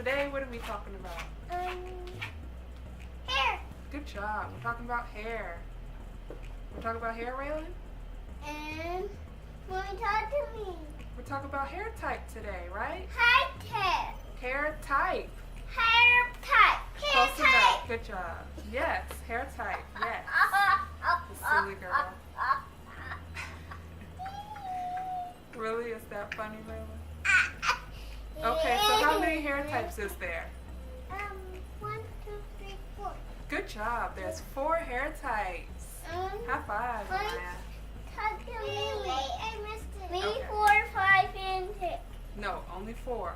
today what are we talking about? Hair. Good job. We're talking about hair. We're talking about hair, Raylan? And when you talk to me, We're talking about hair type today, right? hair Hair type. type. Close enough. Good job. Yes, hair type. Yes. The silly girl. Really? Is that funny, Raylan? Okay, so how many hair types is there? 1, 2, 3, 4. Good job. There's 4 hair types. High five, Wait. Maya. Talk to me. Wait, I missed it. 3, Okay. 4, 5, and 6. No, only 4.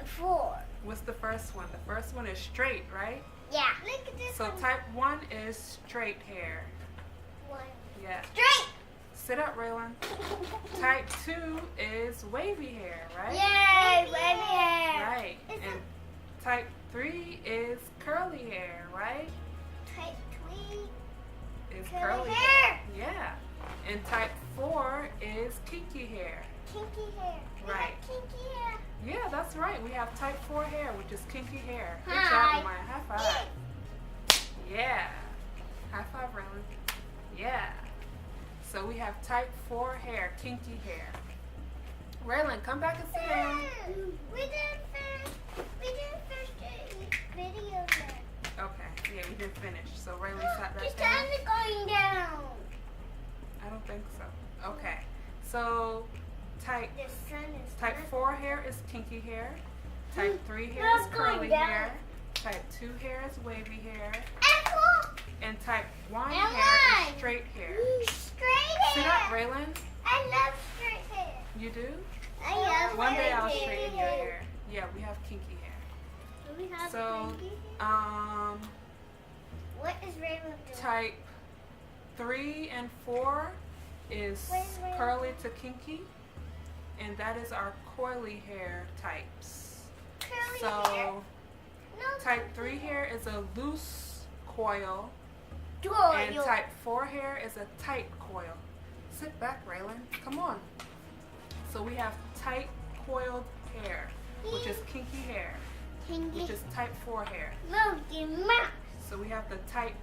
4. What's the first one? The first one is straight, right? Yeah. Look at this So one. type 1 is straight hair. 1. Yes. Straight. Sit up, Raylan. Type 2 is wavy hair, right? Yay, wavy hair. Right. Is And type 3 is curly hair, right? Type 3. Is Curly curly hair. Yeah. And type 4 is kinky hair. Kinky hair. We Right. have kinky hair. Yeah, that's right. We have type 4 hair, which is kinky hair. Good Hi. job, Maya. High five. Yeah. High five, Raylan. Yeah. So we have type 4 hair, kinky hair. Raylan, come back and sit down. We didn't finish the video yet. Okay. Yeah, we didn't finish. So Raylan sat The back sun down. is going down. I don't think so. Okay. So type The sun is Type not- 4 hair is kinky hair. Type 3 hair No, is it's going curly down. hair. Type 2 hair is wavy hair. Apple. And type 1 And hair is one. straight hair. Straight hair. Sit up, Raylan. I love straight hair. You do? I love One day straight I'll hair. straighten your hair. Yeah, we have kinky hair. Do we have So, kinky hair? What is Raven doing? Type 3 and 4 is Wait. curly to kinky. And that is our coily hair types. Curly So, hair. No. type 3 hair is a loose coil. Doyle. And type 4 hair is a tight coil. Sit back, Raylan. Come on. So we have tight coiled hair, which is kinky hair, Kinky. which is type 4 hair. Monkey Mouse. So we have the tight,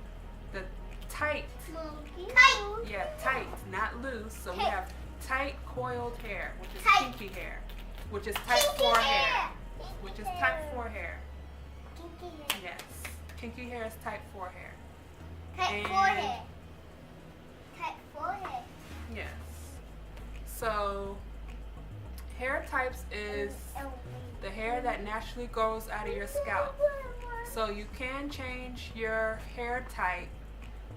Monkey Mouse. yeah, tight, not loose. So we Tight. have tight coiled hair, which is Tight. kinky hair, which is type Kinky 4 hair. hair, Kinky which is hair. type 4 hair. Kinky hair. Yes. Kinky hair is type 4 hair. Type 4 And- hair. Type 4 hair. Yes. So hair types is the hair that naturally grows out of your scalp. So you can change your hair type,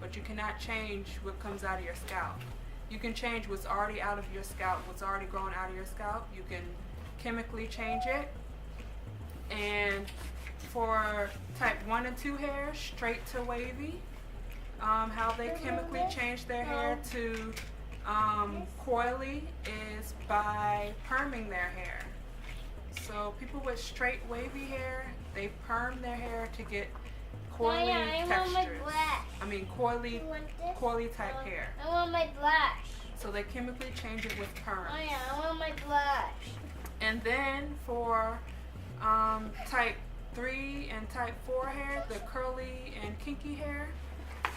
but you cannot change what comes out of your scalp. You can change what's already out of your scalp, what's already grown out of your scalp. You can chemically change it. And for type 1 and 2 hair, straight to wavy, how they chemically change their hair to coily is by perming their hair. So people with straight wavy hair, they perm their hair to get coily I want my textures. brush. I mean coily, You want this? coily type hair. I want my brush. So they chemically change it with perm. Oh yeah, I want my brush. And then for type 3 and type 4 hair, the curly and kinky hair,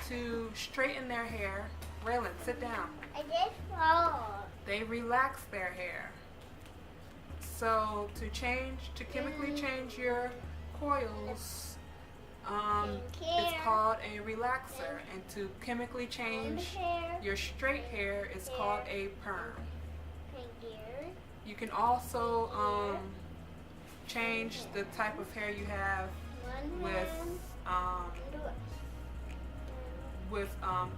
to straighten their hair, Raylan, sit down. I just fall. They relax their hair. So to chemically change your coils, it's called a relaxer. And to chemically change your straight hair is called a perm. You can also change the type of hair you have with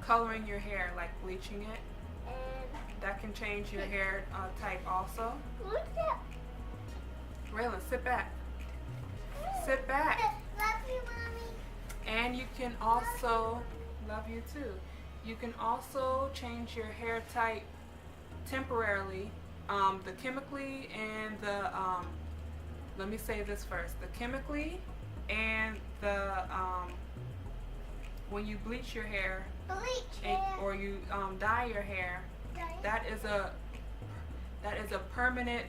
coloring your hair, like bleaching it. That can change your hair type also. Raylan, sit back. Sit back. Love you, mommy. And you can also, love you too, you can also change your hair type temporarily. The chemically and the, let me say this first, the chemically and the, when you bleach your hair or you dye your hair, that is a permanent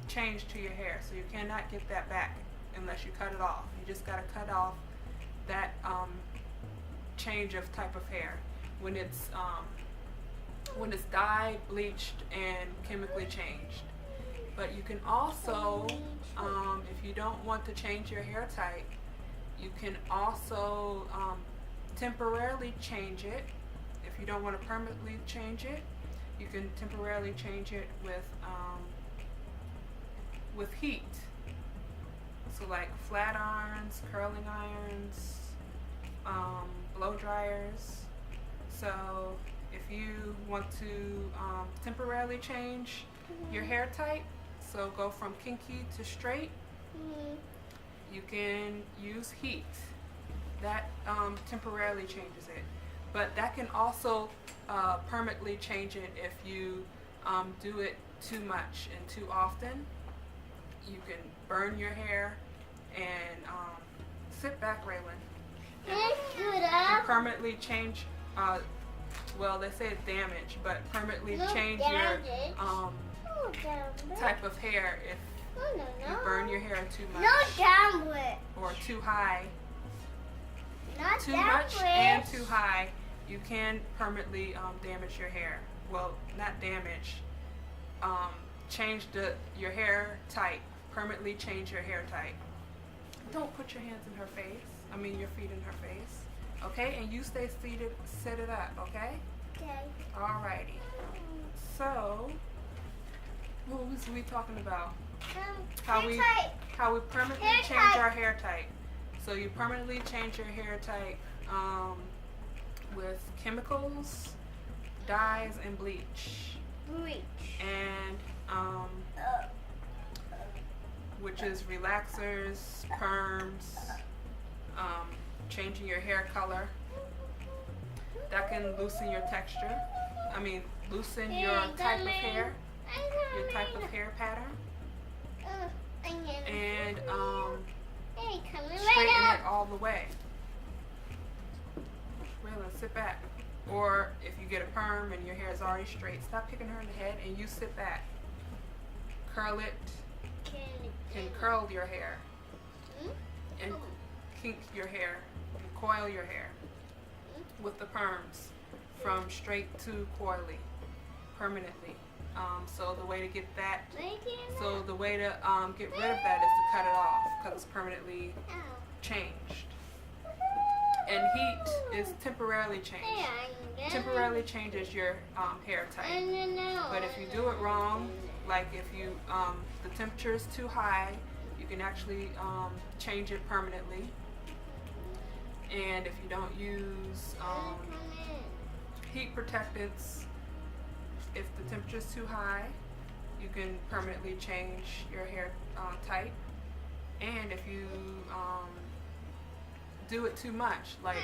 change to your hair, so you cannot get that back unless you cut it off. You just gotta cut off that change of type of hair when it's dyed, bleached, and chemically changed. But you can also, if you don't want to change your hair type, you can also temporarily change it. If you don't want to permanently change it, you can temporarily change it with heat. So like flat irons, curling irons, blow dryers. So if you want to temporarily change your hair type, so go from kinky to straight, you can use heat. That temporarily changes it. But that can also permanently change it if you do it too much and too often. You can burn your hair and sit back, Raylan. And permanently change, well, they say it's damage, but permanently change your type of hair if you burn your hair too much. Or too high. Too much and too high, you can permanently damage your hair. Well, not damage. Change your hair type. Permanently change your hair type. Don't put your hands in her face. I mean your feet in her face. Okay? And you stay seated, set it up, okay? Okay. Alrighty. So, what was we talking about? How we permanently change our hair type. So you permanently change your hair type with chemicals, dyes, and bleach. And which is relaxers, perms, changing your hair color. That can loosen your texture. I mean, loosen your type of hair, your type of hair pattern. And straighten it all the way. Raylan, sit back. Or if you get a perm and your hair is already straight, stop kicking her in the head and you sit back. Curl it. And curl your hair. And kink your hair. And coil your hair. With the perms. From straight to coily. Permanently. So the way to get that, so the way to get rid of that is to cut it off because it's permanently changed. And heat is temporarily changed. Temporarily changes your hair type. But if you do it wrong, like if you the temperature is too high, you can actually change it permanently. And if you don't use heat protectants, if the temperature is too high, you can permanently change your hair type. And if you do it too much, like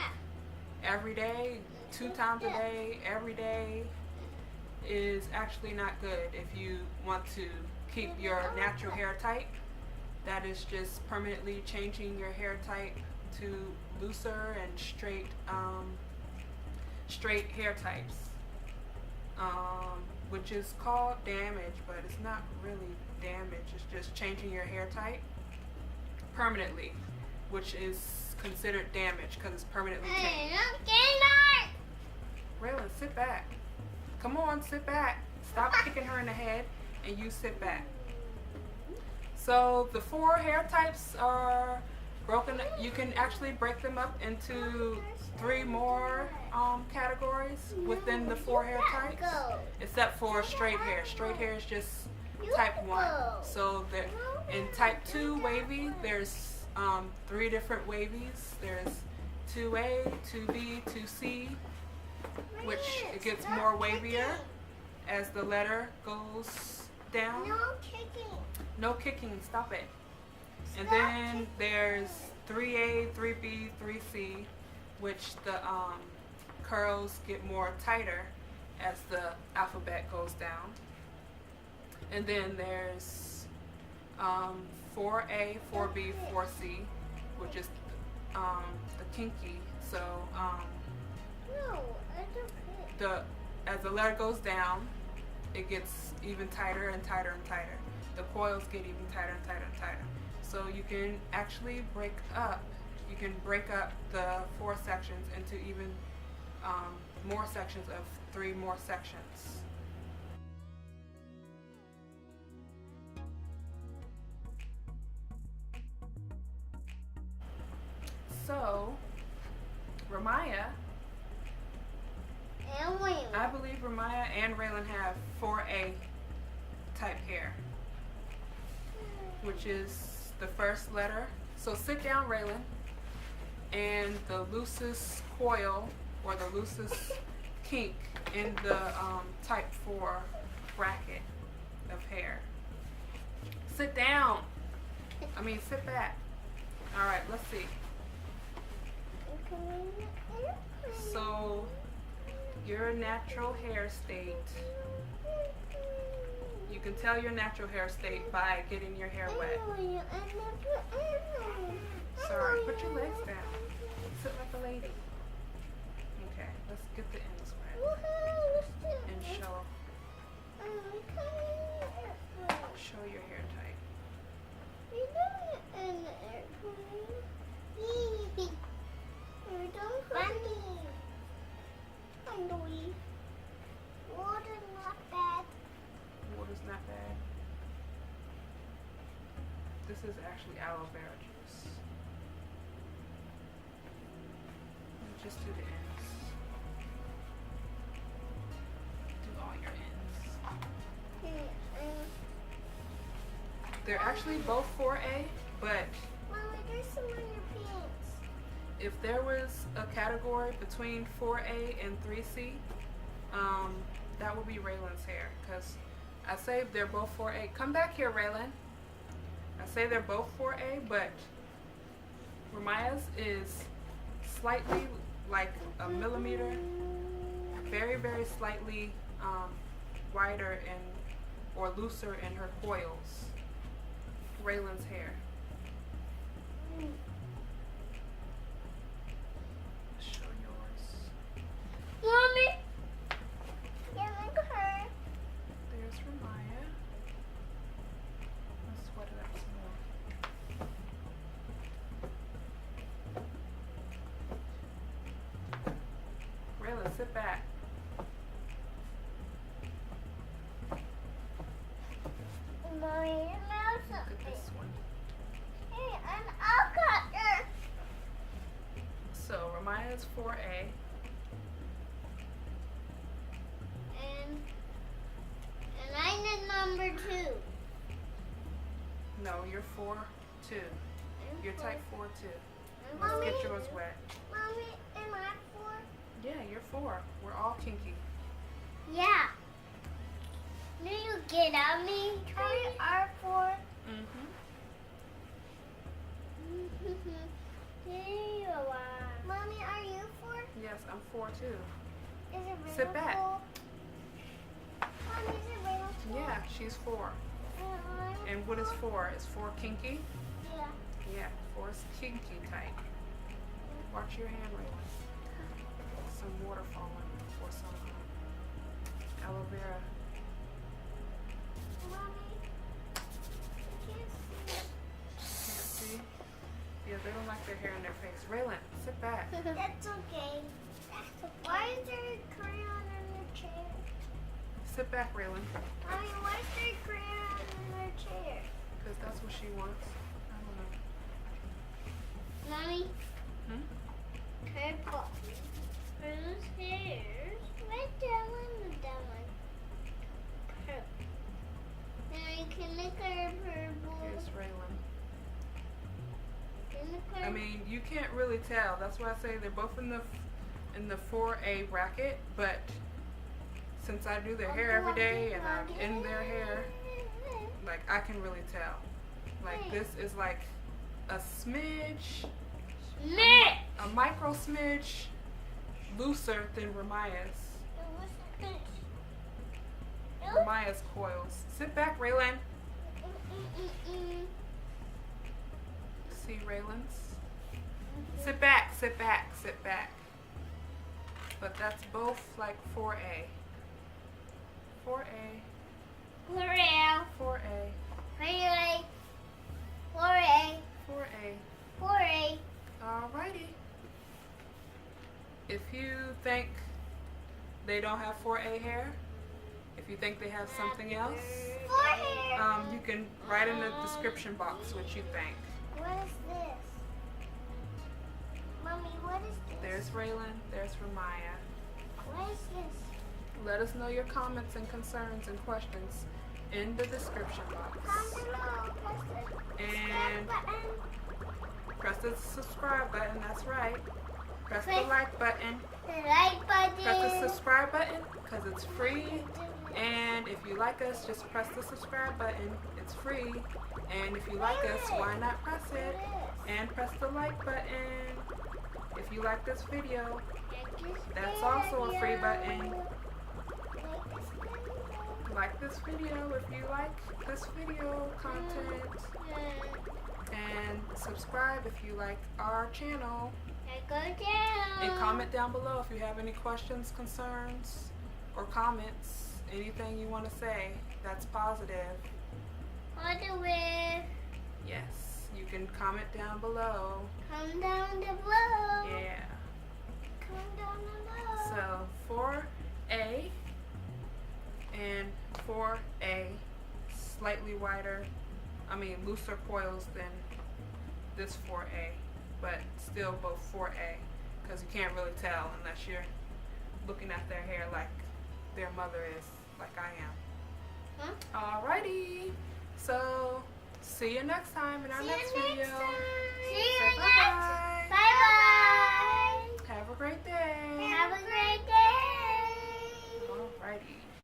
every day, 2 times a day, every day, is actually not good. If you want to keep your natural hair type, that is just permanently changing your hair type to looser and straight hair types. Which is called damage, but it's not really damage. It's just changing your hair type permanently, which is considered damage because it's permanently changed. Raylan, sit back. Come on, sit back. Stop kicking her in the head and you sit back. So the 4 hair types are broken. You can actually break them up into 3 more categories within the 4 hair types, except for straight hair. Straight hair is just type 1. So in type 2 wavy, there's 3 different wavies. There's 2A, 2B, 2C, which it gets more wavier as the letter goes down. No kicking, stop it. And then there's 3A, 3B, 3C, which the curls get more tighter as the alphabet goes down. And then there's 4A, 4B, 4C, which is the kinky. So as the letter goes down, it gets even tighter and tighter and tighter. The coils get even tighter and tighter and tighter. So you can actually break up the 4 sections into even more sections of 3 more sections. So, Ramaya, And Raylan. I believe Ramaya and Raylan have 4A type hair, which is the first letter. So sit down, Raylan, and the loosest coil or the loosest kink in the type 4 bracket of hair. Sit down. Sit back. All right, let's see. So, your natural hair state, you can tell your natural hair state by getting your hair wet. Sorry, put your legs down. Sit like a lady. Okay, let's get the ends wet and show your hair tight. Water's not bad. This is actually aloe vera juice. And just do the ends. Do all your ends. They're actually both 4A, but Mommy, there's some on your pants. if there was a category between 4A and 3C, that would be Raylan's hair. Because I say they're both 4A. Come back here, Raylan. I say they're both 4A, but Ramaya's is slightly like a millimeter, very, very slightly wider and or looser in her coils. Raylan's hair. Show yours. Mommy! Yeah, look at her. There's Ramaya. Let's sweat it up some more. Raylan, sit back. Mommy, you know Look at something. this one. Hey, an avocado. So Ramaya's 4A. And I'm the number 2. No, you're 4-2. You're type 4-2. Let's Mommy, get yours wet. Mommy, am I 4? Yeah, you're 4. We're all kinky. Yeah. Do you get on me? We are 4. Mm-hmm. There you are. Mommy, are you 4? Yes, I'm 4 too. Is it real Sit back. Mommy, is it real Yeah, she's 4. And what is 4? Is 4 kinky? Yeah. Yeah, 4 is kinky type. Watch your hand, Raylan. Some water falling or some aloe vera. Mommy, I can't see. Can't see? Yeah, they don't like their hair in their face. Raylan, sit back. That's okay. Why is there a crayon in the chair? Sit back, Raylan. Mommy, why is there a crayon in her chair? Because that's what she wants. I don't know. Mommy, Hmm? purple. Whose hairs? Right down on the down. Purple. Now you can make her purple. Here's Raylan. Can make her I mean, you can't really tell. That's why I say they're both in the 4A bracket, but since I do their hair every day and I'm in their hair, like I can really tell. Like this is like a smidge, Nick! a micro smidge looser than Ramaya's. Ramaya's coils. Sit back, Raylan. See Raylan's? Sit back, sit back, sit back. But that's both like 4A. 4A. 4A. 4A. 4A. 4A. 4A. 4A. Alrighty. If you think they don't have 4A hair, if you think they have something else, 4A. you can write in the description box what you think. What is this? Mommy, what is this? There's Raylan, there's Ramaya. What is this? Let us know your comments and concerns and questions in the description box. Comment below. Press the subscribe button. Press the subscribe button, that's right. Press the Click like button. The like button. Press the subscribe button because it's free. And if you like us, just press the subscribe button. It's free. And if you like us, why not press it? And press the like button. If you like this video, that's also a free button. Like this video if you like this video content. And subscribe if you like our channel. And comment down below if you have any questions, concerns, or comments. Anything you want to say that's positive. Yes, you can comment down below. Come down below. Yeah. Come down below. So 4A and 4A, slightly wider, looser coils than this 4A, but still both 4A, because you can't really tell unless you're looking at their hair like their mother is, like I am. Alrighty, so see you next time in our next video. See you Say next. bye-bye. Bye bye. Have a great day. Have a great day. Alrighty.